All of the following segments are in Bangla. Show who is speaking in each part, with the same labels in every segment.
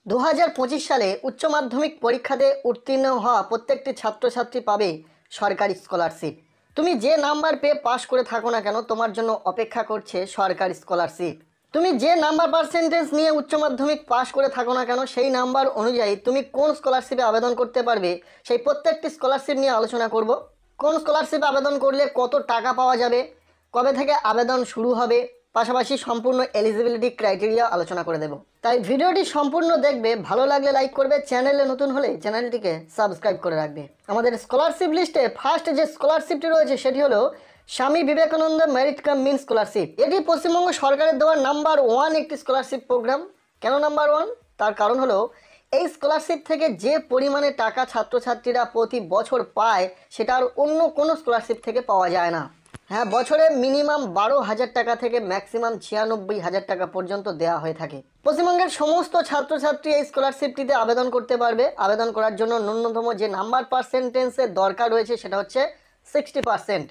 Speaker 1: 2025 সালে উচ্চ মাধ্যমিক পরীক্ষাতে উত্তীর্ণ হওয়া প্রত্যেকটি ছাত্রছাত্রী পাবে সরকারি স্কলারশিপ। তুমি যে নাম্বার পেয়ে পাশ করে থাকো না কেন, তোমার জন্য অপেক্ষা করছে সরকারি স্কলারশিপ। তুমি যে নাম্বার পার্সেন্টেজ নিয়ে উচ্চ মাধ্যমিক পাশ করে থাকো না কেন, সেই নাম্বার অনুযায়ী তুমি কোন স্কলারশিপে আবেদন করতে পারবে, সেই প্রত্যেকটি স্কলারশিপ নিয়ে আলোচনা করব। কোন স্কলারশিপে আবেদন করলে কত টাকা পাওয়া যাবে, কবে থেকে আবেদন শুরু হবে, পাশাপাশি সম্পূর্ণ এলিজিবিলিটি ক্রাইটেরিয়া আলোচনা করে দেব। তাই ভিডিওটি সম্পূর্ণ দেখবে, ভালো লাগলে লাইক করবে, চ্যানেলে নতুন হলে চ্যানেলটিকে সাবস্ক্রাইব করে রাখবে। আমাদের স্কলারশিপ লিস্টে ফার্স্ট যে স্কলারশিপটি রয়েছে সেটি হলো Swami Vivekananda merit cum means scholarship. এটি পশ্চিমবঙ্গ সরকারের দেওয়া নাম্বার 1 একটি স্কলারশিপ প্রোগ্রাম। কেন নাম্বার 1? তার কারণ হলো এই স্কলারশিপ থেকে যে পরিমাণে টাকা ছাত্রছাত্রীরা প্রতি বছর পায় সেটা আর অন্য কোনো স্কলারশিপ থেকে পাওয়া যায় না। হ্যাঁ, বছরে মিনিমাম 12,000 টাকা থেকে ম্যাক্সিমাম 96,000 টাকা পর্যন্ত দেওয়া হয়ে থাকে। পশ্চিমবঙ্গের সমস্ত ছাত্রছাত্রী এই স্কলারশিপটিতে আবেদন করতে পারবে। আবেদন করার জন্য ন্যূনতম যে নাম্বার পার্সেন্টেজের দরকার রয়েছে সেটা হচ্ছে 60%।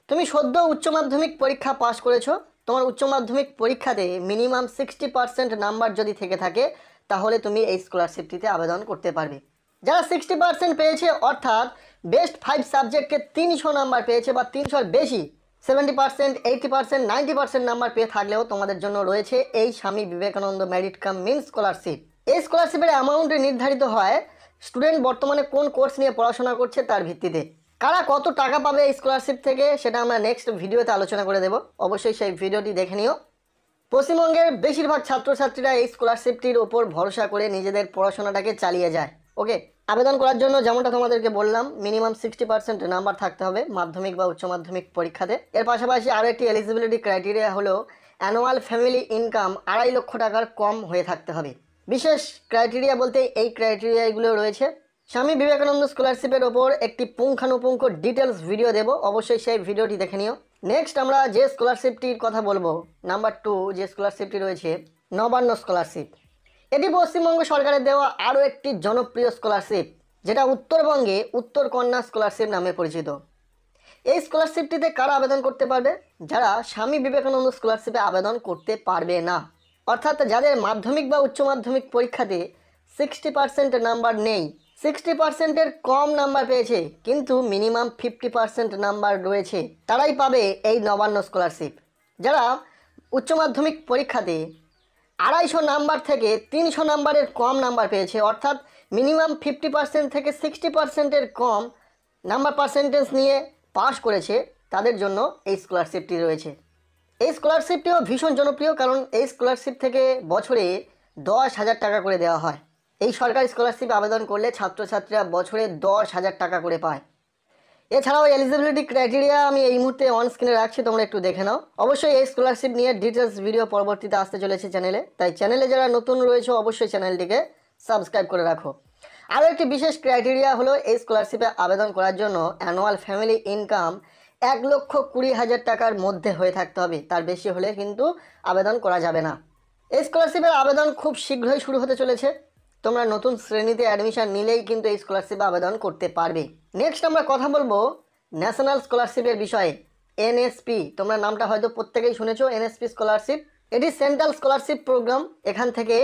Speaker 1: তুমি সদ্য উচ্চ মাধ্যমিক পরীক্ষা পাশ করেছো, তোমার উচ্চ মাধ্যমিক পরীক্ষাতে মিনিমাম 60% নাম্বার যদি থেকে থাকে তাহলে তুমি এই স্কলারশিপটিতে আবেদন করতে পারবে। যারা 60% পেয়েছে, অর্থাৎ বেস্ট 5 সাবজেক্টকে 300 নাম্বার পেয়েছে বা 300-র বেশি, 70%, 80%, 90% নাম্বার পেয়ে থাকলেও তোমাদের জন্য রয়েছে এই Swami Vivekananda merit cum means scholarship. এই স্কলারশিপের অ্যামাউন্ট নির্ধারিত হয় স্টুডেন্ট বর্তমানে কোন কোর্স নিয়ে পড়াশোনা করছে তার ভিত্তিতে। কারা কত টাকা পাবে এই স্কলারশিপ থেকে সেটা আমরা নেক্সট ভিডিওতে আলোচনা করে দেব, অবশ্যই সেই ভিডিওটি দেখে নিও। পশ্চিমবঙ্গের বেশিরভাগ ছাত্রছাত্রীরা এই স্কলারশিপটির ওপর ভরসা করে নিজেদের পড়াশোনাটাকে চালিয়ে যায়। ওকে, আবেদন করার জন্য যেমনটা তোমাদেরকে বললাম, মিনিমাম 60% নাম্বার থাকতে হবে মাধ্যমিক বা উচ্চ মাধ্যমিক পরীক্ষাতে। এর পাশাপাশি আরও একটি এলিজিবিলিটি ক্রাইটেরিয়া হলো অ্যানুয়াল ফ্যামিলি ইনকাম 2.5 লক্ষ টাকার কম হয়ে থাকতে হবে। বিশেষ ক্রাইটেরিয়া বলতে এই ক্রাইটেরিয়াগুলো রয়েছে। স্বামী বিবেকানন্দ স্কলারশিপের ওপর একটি পুঙ্খানুপুঙ্খ ডিটেলস ভিডিও দেব, অবশ্যই সেই ভিডিওটি দেখে নিও। নেক্সট আমরা যে স্কলারশিপটির কথা বলবো, নাম্বার 2 যে স্কলারশিপটি রয়েছে নবান্ন স্কলারশিপ। এটি পশ্চিমবঙ্গ সরকারের দেওয়া আরও একটি জনপ্রিয় স্কলারশিপ, যেটা উত্তরবঙ্গে উত্তর কন্যা স্কলারশিপ নামে পরিচিত। এই স্কলারশিপটিতে কারা আবেদন করতে পারবে? যারা স্বামী বিবেকানন্দ স্কলারশিপে আবেদন করতে পারবে না, অর্থাৎ যাদের মাধ্যমিক বা উচ্চ মাধ্যমিক পরীক্ষাতে 60% নাম্বার নেই, 60%-এর কম নাম্বার পেয়েছে কিন্তু মিনিমাম 50% নাম্বার রয়েছে, তারাই পাবে এই নবান্ন স্কলারশিপ। যারা উচ্চ মাধ্যমিক পরীক্ষাতে 250 নাম্বার থেকে 300 নাম্বারের কম নাম্বার পেয়েছে, অর্থাৎ মিনিমাম 50% থেকে 60%-এর কম নাম্বার পার্সেন্টেজ নিয়ে পাশ করেছে, তাদের জন্য এই স্কলারশিপটি রয়েছে। এই স্কলারশিপটিও ভীষণ জনপ্রিয়, কারণ এই স্কলারশিপ থেকে বছরে 10,000 টাকা করে দেওয়া হয়। এই সরকারি স্কলারশিপে আবেদন করলে ছাত্রছাত্রীরা বছরে 10,000 টাকা করে পায়। এছাড়াও এলিজিবিলিটি ক্রাইটেরিয়া আমি এই মুহূর্তে অন স্ক্রিনে রাখছি, তোমরা একটু দেখে নাও। অবশ্যই এই স্কলারশিপ নিয়ে ডিটেলস ভিডিও পরবর্তীতে আসতে চলেছে চ্যানেলে, তাই চ্যানেলে যারা নতুন রয়েছে অবশ্যই চ্যানেলটিকে সাবস্ক্রাইব করে রাখো। আরও একটি বিশেষ ক্রাইটেরিয়া হলো এই স্কলারশিপে আবেদন করার জন্য অ্যানুয়াল ফ্যামিলি ইনকাম 1,20,000 টাকার মধ্যে হয়ে থাকতে হবে, তার বেশি হলে কিন্তু আবেদন করা যাবে না। এই স্কলারশিপের আবেদন খুব শীঘ্রই শুরু হতে চলেছে। তোমরা নতুন শ্রেণীতে অ্যাডমিশন নিলেই কিন্তু এই স্কলারশিপে আবেদন করতে পারবে। নেক্সট আমরা কথা বলবো ন্যাশনাল স্কলারশিপের বিষয়ে। এনএসপি, তোমরা নামটা হয়তো প্রত্যেকেই শুনেছো, এনএসপি স্কলারশিপ। এটি সেন্ট্রাল স্কলারশিপ প্রোগ্রাম। এখান থেকে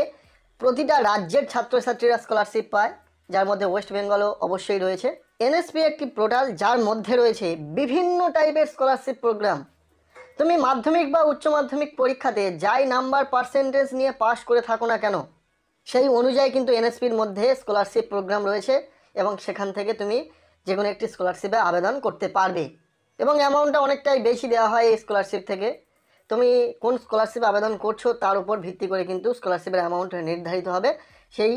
Speaker 1: প্রতিটা রাজ্যের ছাত্রছাত্রীরা স্কলারশিপ পায়, যার মধ্যে ওয়েস্ট বেঙ্গলও অবশ্যই রয়েছে। এনএসপি একটি পোর্টাল যার মধ্যে রয়েছে বিভিন্ন টাইপের স্কলারশিপ প্রোগ্রাম। তুমি মাধ্যমিক বা উচ্চ মাধ্যমিক পরীক্ষাতে যাই নাম্বার পার্সেন্টেজ নিয়ে পাশ করে থাকো না কেন, সেই অনুযায়ী কিন্তু এনএসপির মধ্যে স্কলারশিপ প্রোগ্রাম রয়েছে এবং সেখান থেকে তুমি যে কোনো একটি স্কলারশিপে আবেদন করতে পারবে এবং অ্যামাউন্টটা অনেকটাই বেশি দেওয়া হয় এই স্কলারশিপ থেকে। তুমি কোন স্কলারশিপে আবেদন করছো তার উপর ভিত্তি করে কিন্তু স্কলারশিপের অ্যামাউন্ট নির্ধারিত হবে। সেই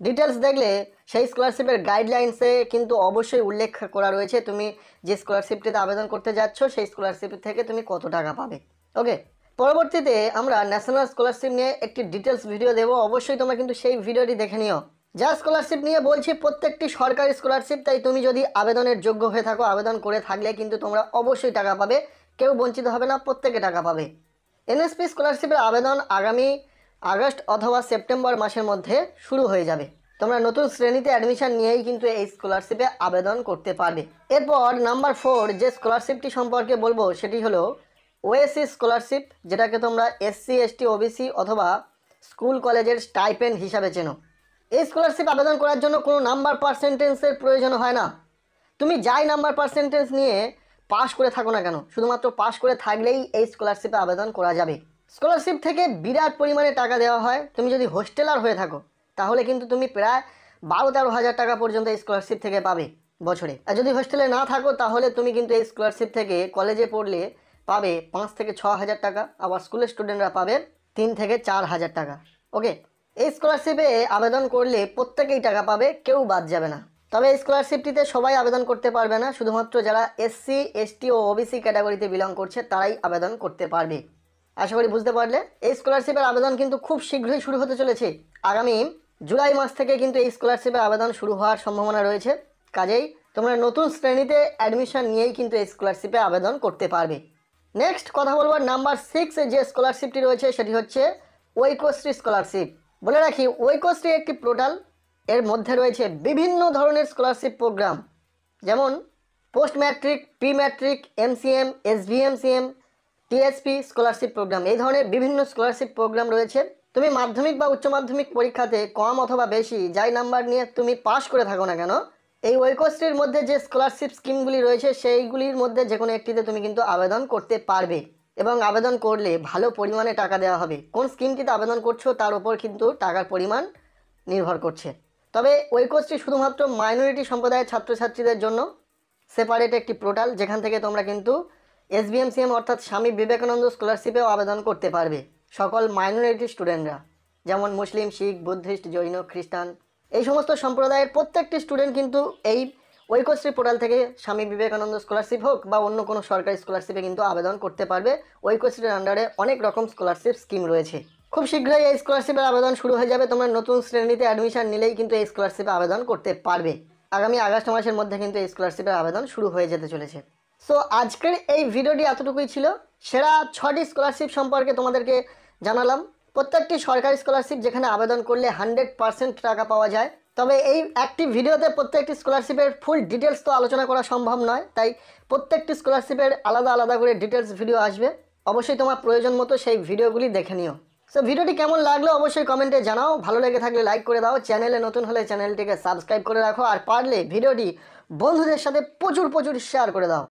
Speaker 1: ডিটেলস দেখলে সেই স্কলারশিপের গাইডলাইন্সে কিন্তু অবশ্যই উল্লেখ করা রয়েছে তুমি যে স্কলারশিপটিতে আবেদন করতে যাচ্ছ সেই স্কলারশিপ থেকে তুমি কত টাকা পাবে। ওকে, পরবর্তীতে আমরা ন্যাশনাল স্কলারশিপ নিয়ে একটি ডিটেলস ভিডিও দেবো, অবশ্যই তোমরা কিন্তু সেই ভিডিওটি দেখে নিও। যা স্কলারশিপ নিয়ে বলছি প্রত্যেকটি সরকারি স্কলারশিপ, তাই তুমি যদি আবেদনের যোগ্য হয়ে থাকো, আবেদন করে থাকলে কিন্তু তোমরা অবশ্যই টাকা পাবে, কেউ বঞ্চিত হবে না, প্রত্যেকে টাকা পাবে। এনএসপি স্কলারশিপের আবেদন আগামী আগস্ট অথবা সেপ্টেম্বর মাসের মধ্যে শুরু হয়ে যাবে। তোমরা নতুন শ্রেণীতে অ্যাডমিশন নিয়েই কিন্তু এই স্কলারশিপে আবেদন করতে পারবে। এরপর নাম্বার 4 যে স্কলারশিপটি সম্পর্কে বলবো সেটি হলো ওএসসি স্কলারশিপ, যেটাকে তোমরা এসসি, এসটি, ওবিসি অথবা স্কুল কলেজের স্টাইপেন্ড হিসাবে চেনো। এই স্কলারশিপ আবেদন করার জন্য কোনো নাম্বার পার্সেন্টেজের প্রয়োজন হয় না। তুমি যাই নাম্বার পার্সেন্টেজ নিয়ে পাশ করে থাকো না কেন, শুধুমাত্র পাশ করে থাকলেই এই স্কলারশিপে আবেদন করা যাবে। স্কলারশিপ থেকে বিরাট পরিমাণে টাকা দেওয়া হয়। তুমি যদি হোস্টেলার হয়ে থাকো তাহলে কিন্তু তুমি প্রায় 12-13 হাজার টাকা পর্যন্ত এই স্কলারশিপ থেকে পাবে বছরে। আর যদি হোস্টেলে না থাকো তাহলে তুমি কিন্তু এই স্কলারশিপ থেকে কলেজে পড়লে পাবে 5 থেকে 6 হাজার টাকা, আবার স্কুলের স্টুডেন্টরা পাবে 3 থেকে 4 হাজার টাকা। ওকে, এই স্কলারশিপে আবেদন করলে প্রত্যেকেই টাকা পাবে, কেউ বাদ যাবে না। তবে এই স্কলারশিপটিতে সবাই আবেদন করতে পারবে না, শুধুমাত্র যারা SC ST ও OBC ক্যাটাগরিতে বিলং করছে তারাই আবেদন করতে পারবে। আশা করি বুঝতে পারলে। এই স্কলারশিপের আবেদন কিন্তু খুব শীঘ্রই শুরু হতে চলেছে। আগামী জুলাই মাস থেকে কিন্তু এই স্কলারশিপের আবেদন শুরু হওয়ার সম্ভাবনা রয়েছে। কাজেই তোমরা নতুন শ্রেণীতে অ্যাডমিশন নিয়েই কিন্তু এই স্কলারশিপে আবেদন করতে পারবে। নেক্সট কথা বলবো নাম্বার 6 যে স্কলারশিপটি রয়েছে সেটি হচ্ছে ঐক্যশ্রী স্কলারশিপ। বলে রাখি, ঐক্যশ্রী একটি পোর্টাল। এর মধ্যে রয়েছে বিভিন্ন ধরনের স্কলারশিপ প্রোগ্রাম, যেমন post matric, pre matric, MCM, SVMCM, TSP scholarship programme. এই ধরনের বিভিন্ন স্কলারশিপ প্রোগ্রাম রয়েছে। তুমি মাধ্যমিক বা উচ্চ মাধ্যমিক পরীক্ষাতে কম অথবা বেশি যাই নাম্বার নিয়ে তুমি পাশ করে থাকো না কেন, এই ঐক্যশ্রীর মধ্যে যে স্কলারশিপ স্কিমগুলি রয়েছে সেইগুলির মধ্যে যে কোনো একটিতে তুমি কিন্তু আবেদন করতে পারবে, এবং আবেদন করলে ভালো পরিমাণে টাকা দেওয়া হবে। কোন স্কিমটিতে আবেদন করছো তার উপর কিন্তু টাকার পরিমাণ নির্ভর করছে। তবে ঐক্যশ্রী শুধুমাত্র মাইনরিটি সম্প্রদায়ের ছাত্রছাত্রীদের জন্য সেপারেট একটি পোর্টাল, যেখান থেকে তোমরা কিন্তু SBMCM অর্থাৎ স্বামী বিবেকানন্দ স্কলারশিপেও আবেদন করতে পারবে সকল মাইনরিটি স্টুডেন্টরা, যেমন মুসলিম, শিখ, বুদ্ধিস্ট, জৈন, খ্রিস্টান, এই সমস্ত সম্প্রদায়ের প্রত্যেকটি স্টুডেন্ট কিন্তু এই ঐক্যশ্রী পোর্টাল থেকে স্বামী বিবেকানন্দ স্কলারশিপ হোক বা অন্য কোনো সরকারি স্কলারশিপে কিন্তু আবেদন করতে পারবে। ঐক্যশ্রীর আন্ডারে অনেক রকম স্কলারশিপ স্কিম রয়েছে। খুব শীঘ্রই এই স্কলারশিপের আবেদন শুরু হয়ে যাবে। তোমরা নতুন শ্রেণীতে অ্যাডমিশন নিলেই কিন্তু এই স্কলারশিপে আবেদন করতে পারবে। আগামী আগস্ট মাসের মধ্যে কিন্তু এই স্কলারশিপের আবেদন শুরু হয়ে যেতে চলেছে। সো আজকের এই ভিডিওটি এতটুকুই ছিল। সেরা 6টি স্কলারশিপ সম্পর্কে তোমাদেরকে জানালাম। প্রত্যেকটি সরকারি স্কলারশিপ যেখানে আবেদন করলে 100% টাকা পাওয়া যায়। তবে এই একটি ভিডিওতে প্রত্যেকটি স্কলারশিপের ফুল ডিটেলস তো আলোচনা করা সম্ভব নয়, তাই প্রত্যেকটি স্কলারশিপের আলাদা আলাদা করে ডিটেলস ভিডিও আসবে। অবশ্যই তোমার প্রয়োজন মতো সেই ভিডিওগুলি দেখে নিও। সো ভিডিওটি কেমন লাগলো অবশ্যই কমেন্টে জানাও। ভালো লেগে থাকলে লাইক করে দাও, চ্যানেলে নতুন হলে চ্যানেলটিকে সাবস্ক্রাইব করে রাখো, আর পারলে ভিডিওটি বন্ধুদের সাথে প্রচুর শেয়ার করে দাও।